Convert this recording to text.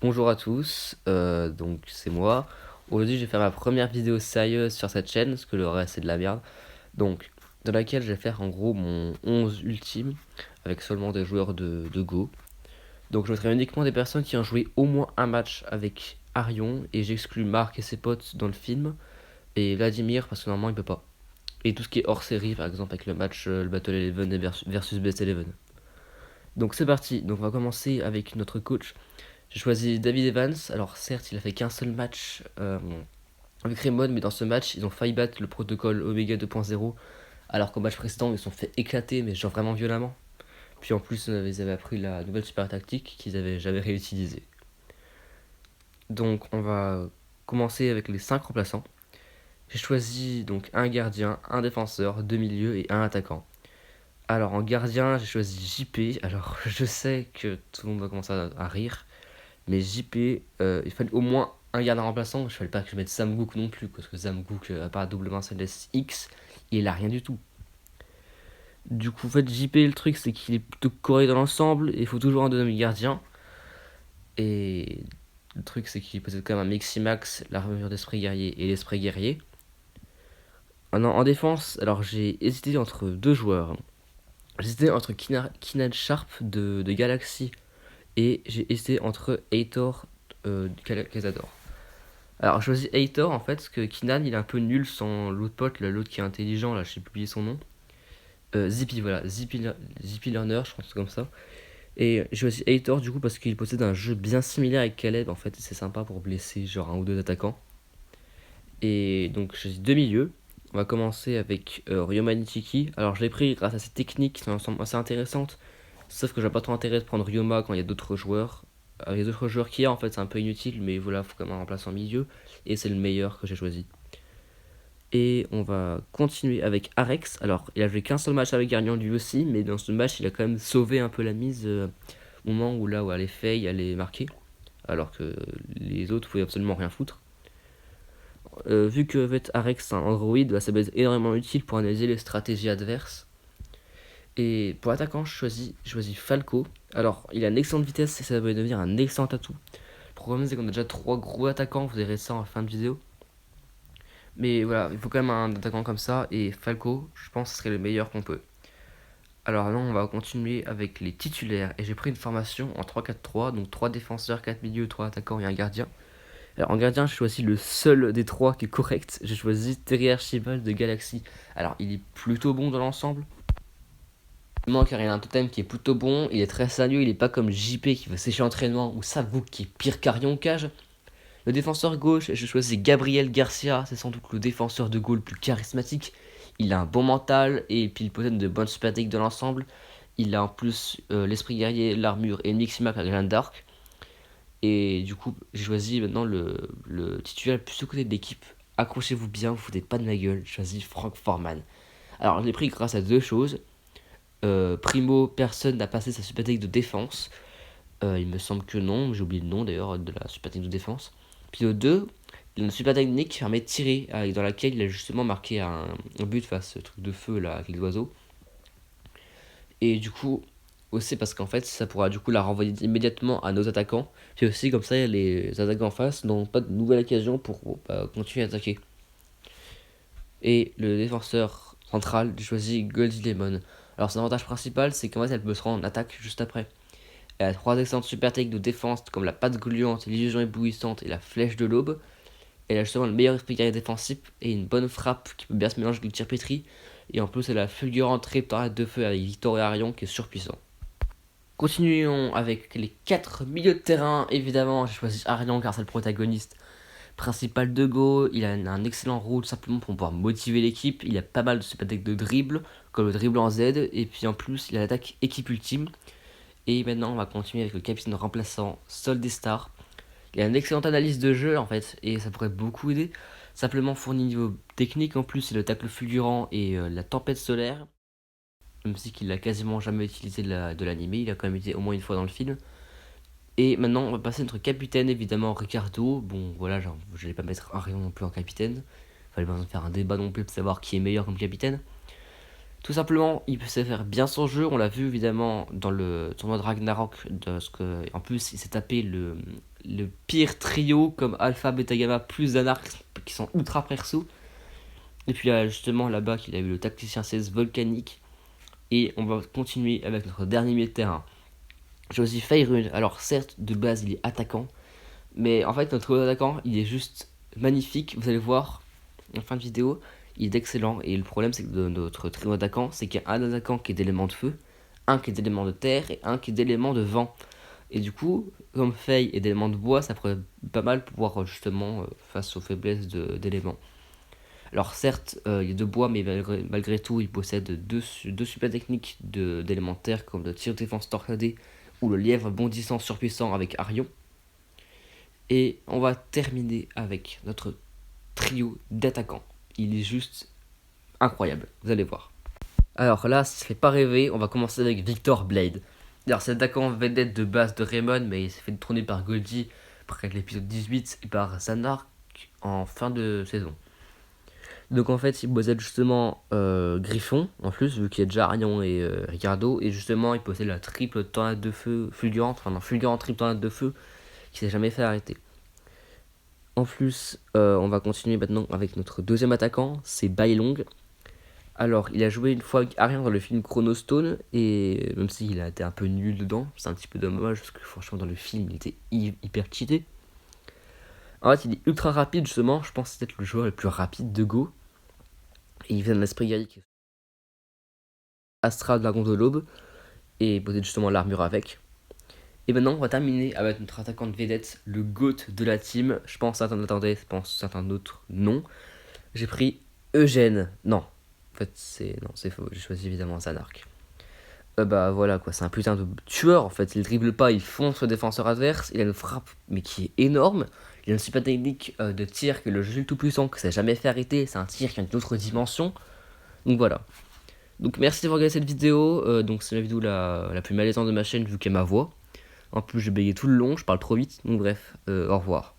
Bonjour à tous, donc c'est moi. Aujourd'hui, je vais faire ma première vidéo sérieuse sur cette chaîne, parce que le reste c'est de la merde. Donc, dans laquelle je vais faire en gros mon 11 ultime, avec seulement des joueurs de Go. Donc, je mettrai uniquement des personnes qui ont joué au moins un match avec Arion, et j'exclus Marc et ses potes dans le film, et Vladimir, parce que normalement il peut pas. Et tout ce qui est hors série, par exemple avec le match, le Battle Eleven et versus Best Eleven. Donc c'est parti, donc on va commencer avec notre coach. J'ai choisi David Evans. Alors certes, il a fait qu'un seul match avec Raymond, mais dans ce match, ils ont failli battre le protocole Omega 2.0, alors qu'au match précédent, ils se sont fait éclater, mais genre vraiment violemment. Puis en plus, ils avaient appris la nouvelle super tactique qu'ils avaient jamais réutilisée. Donc on va commencer avec les 5 remplaçants. J'ai choisi donc un gardien, un défenseur, deux milieux et un attaquant. Alors en gardien, j'ai choisi JP. Alors je sais que tout le monde va commencer à rire. Mais JP, il fallait au moins un gardien remplaçant. Il fallait pas que je mette Samgook non plus, parce que Samgook, à part double Mercedes X, il a rien du tout. Du coup, en fait, JP, le truc, c'est qu'il est plutôt correct dans l'ensemble, et il faut toujours un deuxième gardien. Et le truc, c'est qu'il possède quand même un Miximax, l'armure d'esprit guerrier et l'esprit guerrier. Non, en défense, alors j'ai hésité entre deux joueurs. J'ai hésité entre Kinan Sharp de Galaxy, et j'ai hésité entre Aitor de Cazador. Alors, je choisis Aitor en fait, parce que Kinan il est un peu nul sans l'autre pote, l'autre qui est intelligent, là, je sais plus oublié son nom. Zippy, voilà, Zippy Learner, je pense que c'est comme ça. Et je choisis Aitor du coup parce qu'il possède un jeu bien similaire avec Caleb en fait, et c'est sympa pour blesser genre un ou deux attaquants. Et donc, je choisis deux milieux. On va commencer avec Ryoma Nichiki. Alors, je l'ai pris grâce à ses techniques qui sont assez intéressantes, sauf que j'ai pas trop intérêt de prendre Ryoma quand il y a d'autres joueurs. Avec d'autres joueurs qu'il y a, en fait, c'est un peu inutile, mais voilà, faut quand même un remplaçant milieu, et c'est le meilleur que j'ai choisi. Et on va continuer avec Arex. Alors, il a joué qu'un seul match avec Guardian lui aussi, mais dans ce match, il a quand même sauvé un peu la mise au moment où là où elle est fail, elle est marquée, alors que les autres pouvaient absolument rien foutre. Vu que Arex est un Android, bah, ça va être énormément utile pour analyser les stratégies adverses. Et pour l'attaquant, je choisis Falco. Alors, il a une excellente vitesse et ça va devenir un excellent atout. Le problème, c'est qu'on a déjà trois gros attaquants, vous verrez ça en fin de vidéo. Mais voilà, il faut quand même un attaquant comme ça, et Falco, je pense que ce serait le meilleur qu'on peut. Alors là, on va continuer avec les titulaires, et j'ai pris une formation en 3-4-3, donc 3 défenseurs, 4 milieux, 3 attaquants et un gardien. Alors en gardien, j'ai choisi le seul des 3 qui est correct, j'ai choisi Terry Archibald de Galaxy. Alors il est plutôt bon dans l'ensemble, car il a un totem qui est plutôt bon, il est très sérieux, il est pas comme JP qui veut sécher l'entraînement, ou Savou qui est pire qu'Arion Cage. Le défenseur gauche, je choisis Gabriel Garcia, c'est sans doute le défenseur de goal le plus charismatique. Il a un bon mental et puis il possède de bonnes super de l'ensemble. Il a en plus l'esprit guerrier, l'armure et Niximac à Grand Dark. Et du coup, j'ai choisi maintenant le titulaire le plus au côté de l'équipe. Accrochez-vous bien, vous foutez pas de ma gueule. J'ai choisi Frank Foreman. Alors, je l'ai pris grâce à deux choses. Primo, personne n'a passé sa super de défense. Il me semble que non, j'ai oublié le nom d'ailleurs de la super de défense. Puis au 2, il a une super technique qui permet de tirer, dans laquelle il a justement marqué un but face au truc de feu là, avec les oiseaux. Et du coup, aussi parce qu'en fait, ça pourra du coup la renvoyer immédiatement à nos attaquants. Puis aussi, comme ça, les attaquants en face n'ont pas de nouvelle occasion pour continuer à attaquer. Et le défenseur central, j'ai choisi Goldie Lemon. Alors, son avantage principal, c'est qu'en fait, elle peut se rendre en attaque juste après. Elle a trois excellentes super techniques de défense comme la patte gluante, l'illusion éblouissante et la flèche de l'aube. Elle a justement le meilleur esprit guerrier défensif et une bonne frappe qui peut bien se mélanger avec le tir pétri. Et en plus, elle a la fulgurante tornade de feu avec Victor et Arion qui est surpuissant. Continuons avec les 4 milieux de terrain. Évidemment, j'ai choisi Arion car c'est le protagoniste principal de Go. Il a un excellent rôle simplement pour pouvoir motiver l'équipe. Il a pas mal de super decks de dribble, comme le dribble en Z. Et puis en plus, il a l'attaque équipe ultime. Et maintenant, on va continuer avec le capitaine remplaçant Sol des Stars. Il a une excellente analyse de jeu en fait, et ça pourrait beaucoup aider. Simplement fourni niveau technique en plus, c'est le tacle fulgurant et la tempête solaire. Même si qu'il a quasiment jamais utilisé de l'animé, il a quand même été au moins une fois dans le film. Et maintenant, on va passer à notre capitaine, évidemment, Ricardo. Bon, voilà, genre, je vais pas mettre Arion non plus en capitaine. Fallait pas faire un débat non plus pour savoir qui est meilleur comme capitaine. Tout simplement, il sait faire bien son jeu. On l'a vu évidemment dans le tournoi de Ragnarok. En plus, il s'est tapé le pire trio comme Alpha, Beta, Gamma plus Zanark qui sont ultra perso. Et puis là, justement, là-bas, il a eu le tacticien 16 volcanique. Et on va continuer avec notre dernier milieu de terrain. J'ai aussi Faerun. Alors, certes, de base, il est attaquant. Mais en fait, notre attaquant, il est juste magnifique. Vous allez voir en fin de vidéo, il est excellent. Et le problème, c'est que de notre trio d'attaquants, c'est qu'il y a un attaquant qui est d'élément de feu, un qui est d'élément de terre et un qui est d'élément de vent. Et du coup, comme Faye est d'élément de bois, ça pourrait pas mal pouvoir justement face aux faiblesses d'éléments. Alors certes, il y a de bois, mais malgré tout, il possède deux super techniques d'élémentaires comme le tir de défense torsadé ou le lièvre bondissant surpuissant avec Arion. Et on va terminer avec notre trio d'attaquants. Il est juste incroyable, vous allez voir. Alors là, ça ne fait pas rêver, on va commencer avec Victor Blade. Alors c'est l'attaquant vedette de base de Raymond, mais il s'est fait détrôner par Goldie après l'épisode 18 et par Zanark en fin de saison. Donc en fait, il possède justement Griffon, en plus, vu qu'il y a déjà Arion et Ricardo, et justement, il possède la triple tornade de feu fulgurante, enfin non, fulgurante triple tornade de feu, qui s'est jamais fait arrêter. En plus, on va continuer maintenant avec notre deuxième attaquant, c'est Bailong. Alors, il a joué une fois avec Arion dans le film Chronostone, et même s'il a été un peu nul dedans, c'est un petit peu dommage, parce que franchement, dans le film, il était hyper cheaté. En fait, il est ultra rapide, justement, je pense que c'est peut-être le joueur le plus rapide de Go. Et il vient de l'esprit gaïque. Astra, Dragon de l'Aube, et il possède justement l'armure avec. Et maintenant, on va terminer avec notre attaquant de vedette, le GOAT de la team. Je pense certains attendaient, je pense certains d'autres non. J'ai pris Eugène. Non, en fait, c'est faux. J'ai choisi évidemment Zanark. Bah voilà quoi, c'est un putain de tueur en fait. Il dribble pas, il fonce le défenseur adverse. Il a une frappe, mais qui est énorme. Il a une super technique de tir que le jeu le tout puissant, que ça n'a jamais fait arrêter. C'est un tir qui a une autre dimension. Donc voilà. Donc merci d'avoir regardé cette vidéo. Donc c'est la vidéo la plus malaisante de ma chaîne vu qu'elle ma voix. En plus, j'ai bégayé tout le long, je parle trop vite. Donc bref, au revoir.